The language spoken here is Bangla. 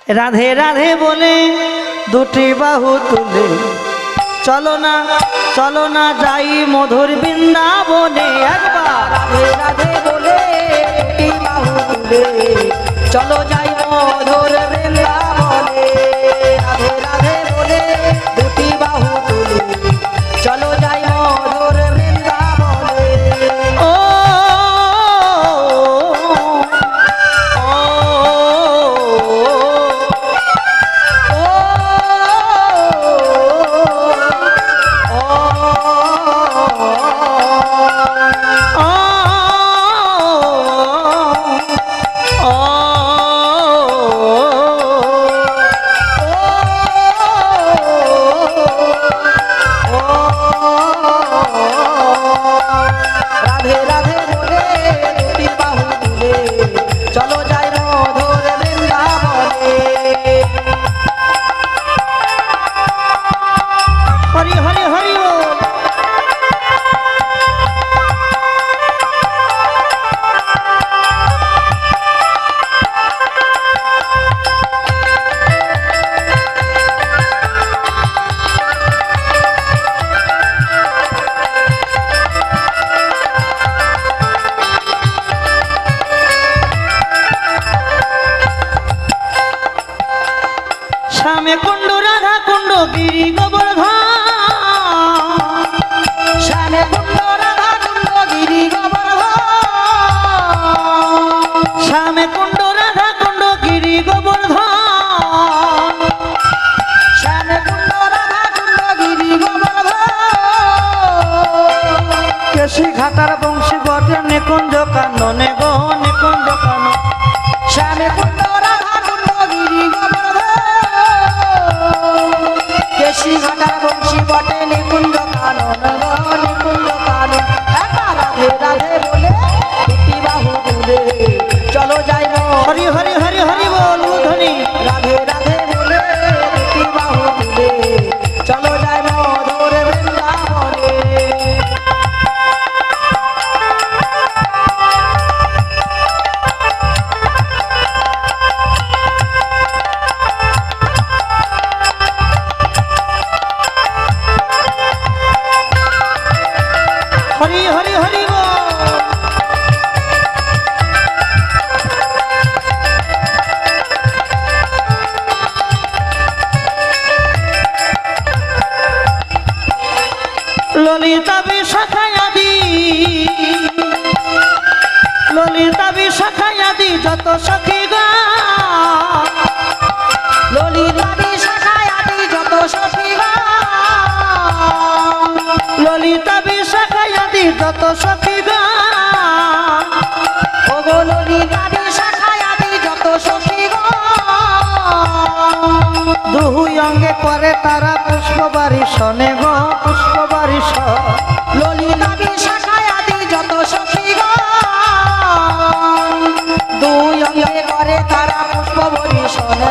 রাধে রাধে বলে দুটি বাহু তুলে চলো না যাই মধুর বৃন্দাবনে। একবার রাধে রাধে বলে দুটি বাহু তুলে চলো যাই মধুর বৃন্দাবনে। রাধে রাধে বলে দুটি বাহু তুলে চলো যাই মধুর বৃন্দাবনে। ও রাধে রাধে বলে দুটি বাহু তুলে চলো যাই মধুর বৃন্দাবনে। হরি হরি হরি বল। শ্যামে কুণ্ড রাধা কুণ্ড গিরি গোবর্ধন। শ্যামে কুণ্ড রাধা কুণ্ড গিরি গোবর্ধন। শ্যামে কুণ্ড রাধা কুণ্ড গিরি গোবর্ধন। শ্যামে কুণ্ড রাধা কুণ্ড গিরি গোবর্ধন। কেশি ঘাটার বংশী বটে নিকুঞ্জ কাননে গো নিকুঞ্জ কানন। শ্যামে কুণ্ড রাধা কুণ্ড গিরি গোবর্ধন। কেশি ঘাটার বংশী বটে নিকুঞ্জ কানন গো নিকুঞ্জ কানন। একবার রাধে রাধে বলে দুটি বাহু তুলে চলো যাই হরি হরি হরি হরি বল ধ্বনি। রাধে রাধে বলে দুটি বাহু তুলে চলো যাই মধুর বৃন্দাবনে। হরি হরি হরি বল। ললিতা বিশাখায়াদি ললিতা বিশাখায়াদি যত সখী গা। ললিতা বিশাখায় আদি যত সখী গা। ললিতা বিশাখায়াদি যত সখী গা। ওগো ললিতা বিশাখায় আদি যত সখী গা। দুই অঙ্গে করে তারা পুষ্পবাড়ি শনে গো পুষ্পবাড়ি শন। ললিতা বিশাখায় আদি যত সখী গা। দুই অঙ্গে করে তারা পুষ্প বরিশন